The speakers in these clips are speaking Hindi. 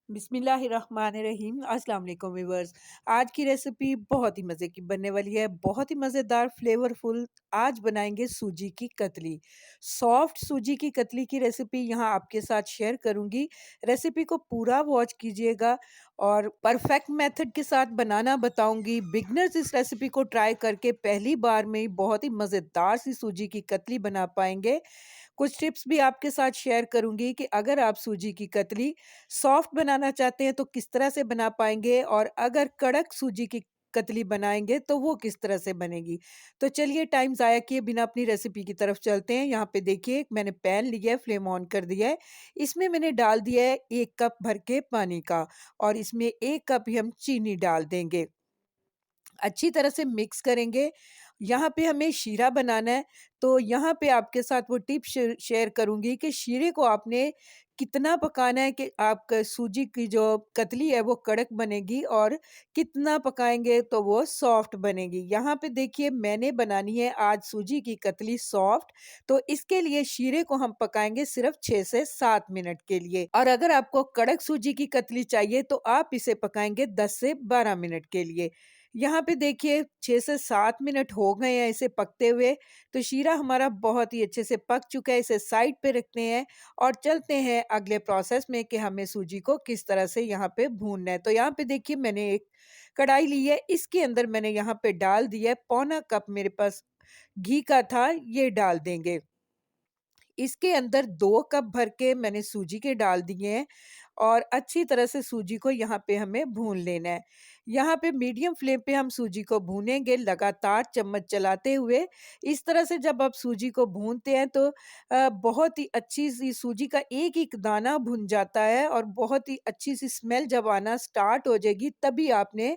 बिस्मिल्लाहिर्रहमानिर्रहीम अस्सलाम वालेकुम व्यूअर्स। आज की रेसिपी बहुत ही मज़े की बनने वाली है, बहुत ही मज़ेदार फ्लेवरफुल। आज बनाएंगे सूजी की कतली। सॉफ्ट सूजी की कतली की रेसिपी यहाँ आपके साथ शेयर करूँगी। रेसिपी को पूरा वॉच कीजिएगा और परफेक्ट मेथड के साथ बनाना बताऊँगी। बिगनर्स इस रेसिपी को ट्राई करके पहली बार में ही बहुत ही मज़ेदार सी सूजी की कतली बना पाएंगे। कुछ टिप्स भी आपके साथ शेयर करूँगी कि अगर आप सूजी की कतली सॉफ्ट बनाना चाहते हैं तो किस तरह से बना पाएँगे, और अगर कड़क सूजी की कतली बनाएँगे तो वो किस तरह से बनेगी। तो चलिए टाइम ज़ाया किए बिना अपनी रेसिपी की तरफ चलते हैं। यहाँ पे देखिए मैंने पैन लिया है, फ्लेम ऑन कर दिया है। इसमें मैंने डाल दिया है 1 कप भर के पानी का, और इसमें 1 कप ही हम चीनी डाल देंगे। अच्छी तरह से मिक्स करेंगे। यहाँ पे हमें शीरा बनाना है, तो यहाँ पे आपके साथ वो टिप शेयर करूँगी कि शीरे को आपने कितना पकाना है कि आपका सूजी की जो कतली है वो कड़क बनेगी, और कितना पकाएँगे तो वो सॉफ्ट बनेगी। यहाँ पे देखिए मैंने बनानी है आज सूजी की कतली सॉफ्ट, तो इसके लिए शीरे को हम पकाएँगे सिर्फ़ 6 से 7 मिनट के लिए, और अगर आपको कड़क सूजी की कतली चाहिए तो आप इसे पकाएँगे 10 से 12 मिनट के लिए। यहाँ पे देखिए 6 से 7 मिनट हो गए हैं इसे पकते हुए, तो शीरा हमारा बहुत ही अच्छे से पक चुका है। इसे साइड पे रखते हैं और चलते हैं अगले प्रोसेस में कि हमें सूजी को किस तरह से यहाँ पे भूनना है। तो यहाँ पे देखिए मैंने एक कढ़ाई ली है, इसके अंदर मैंने यहाँ पे डाल दिया है पौना कप मेरे पास घी का था, ये डाल देंगे। इसके अंदर 2 कप भर के मैंने सूजी के डाल दिए हैं, और अच्छी तरह से सूजी को यहाँ पे हमें भून लेना है। यहाँ पे मीडियम फ्लेम पे हम सूजी को भूनेंगे लगातार चम्मच चलाते हुए। इस तरह से जब आप सूजी को भूनते हैं तो बहुत ही अच्छी सी सूजी का एक-एक दाना भुन जाता है, और बहुत ही अच्छी सी स्मेल जब आना स्टार्ट हो जाएगी तभी आपने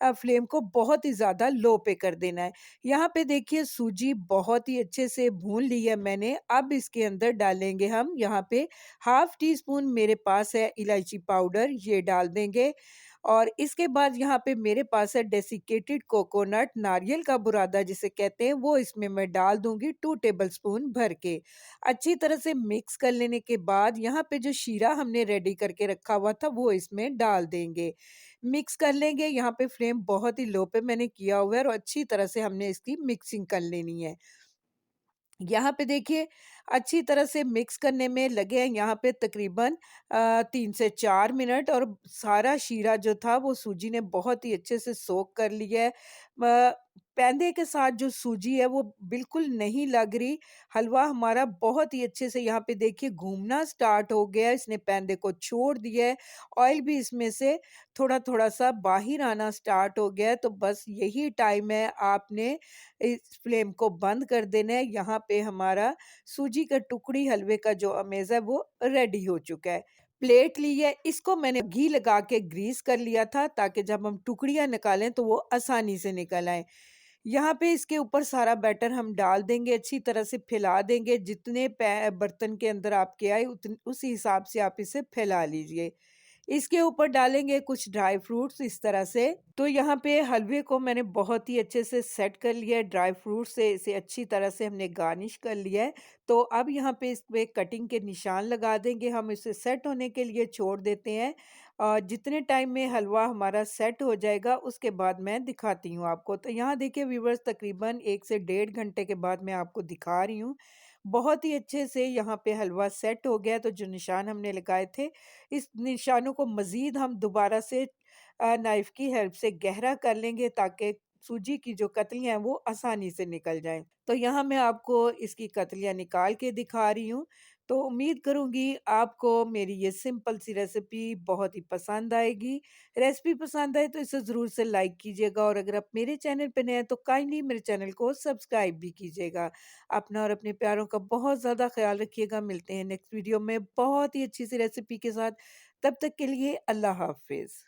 फ्लेम को बहुत ही ज़्यादा लो पे कर देना है। यहाँ पे देखिए सूजी बहुत ही अच्छे से भून ली है मैंने। अब इसके अंदर डालेंगे हम यहाँ पे हाफ टी स्पून मेरे पास है इलायची पाउडर, ये डाल देंगे। और इसके बाद यहाँ पे मेरे पास है डेसिकेटेड कोकोनट, नारियल का बुरादा जिसे कहते हैं, वो इसमें मैं डाल दूंगी 2 टेबलस्पून भर के। अच्छी तरह से मिक्स कर लेने के बाद यहाँ पे जो शीरा हमने रेडी करके रखा हुआ था वो इसमें डाल देंगे। मिक्स कर लेंगे। यहाँ पे फ्लेम बहुत ही लो पे मैंने किया हुआ है, और अच्छी तरह से हमने इसकी मिक्सिंग कर लेनी है। यहाँ पे देखिए अच्छी तरह से मिक्स करने में लगे हैं यहाँ पे तकरीबन 3 से 4 मिनट, और सारा शीरा जो था वो सूजी ने बहुत ही अच्छे से सोक कर लिया है। पैंदे के साथ जो सूजी है वो बिल्कुल नहीं लग रही। हलवा हमारा बहुत ही अच्छे से यहाँ पे देखिए घूमना स्टार्ट हो गया है, इसने पैंदे को छोड़ दिया है। ऑयल भी इसमें से थोड़ा-थोड़ा सा बाहर आना स्टार्ट हो गया है, तो बस यही टाइम है आपने इस फ्लेम को बंद कर देना है। यहाँ पे हमारा सूजी का टुकड़ी हलवे का जो अमेज़ है वो रेडी हो चुका है। प्लेट ली है, इसको मैंने घी लगा के ग्रीस कर लिया था ताकि जब हम टुकड़ियाँ निकालें तो वो आसानी से निकल आएँ। यहाँ पे इसके ऊपर सारा बैटर हम डाल देंगे, अच्छी तरह से फैला देंगे। जितने बर्तन के अंदर आपके आए उसी हिसाब से आप इसे फैला लीजिए। इसके ऊपर डालेंगे कुछ ड्राई फ्रूट्स इस तरह से। तो यहाँ पे हलवे को मैंने बहुत ही अच्छे से सेट कर लिया है, ड्राई फ्रूट से इसे अच्छी तरह से हमने गार्निश कर लिया है। तो अब यहाँ पे इस पे कटिंग के निशान लगा देंगे, हम इसे सेट होने के लिए छोड़ देते हैं। जितने टाइम में हलवा हमारा सेट हो जाएगा उसके बाद मैं दिखाती हूँ आपको। तो यहाँ देखिए व्यूअर्स तकरीबन 1 से डेढ़ घंटे के बाद मैं आपको दिखा रही हूँ। बहुत ही अच्छे से यहाँ पे हलवा सेट हो गया, तो जो निशान हमने लगाए थे इस निशानों को मज़ीद हम दोबारा से नाइफ़ की हेल्प से गहरा कर लेंगे ताकि सूजी की जो कतलियाँ हैं वो आसानी से निकल जाएँ। तो यहाँ मैं आपको इसकी कतलियाँ निकाल के दिखा रही हूँ। तो उम्मीद करूँगी आपको मेरी ये सिंपल सी रेसिपी बहुत ही पसंद आएगी। रेसिपी पसंद आए तो इसे ज़रूर से लाइक कीजिएगा, और अगर आप मेरे चैनल पे नए हैं तो काइंडली मेरे चैनल को सब्सक्राइब भी कीजिएगा। अपना और अपने प्यारों का बहुत ज़्यादा ख़्याल रखिएगा। मिलते हैं नेक्स्ट वीडियो में बहुत ही अच्छी सी रेसिपी के साथ। तब तक के लिए अल्लाह हाफ़िज़।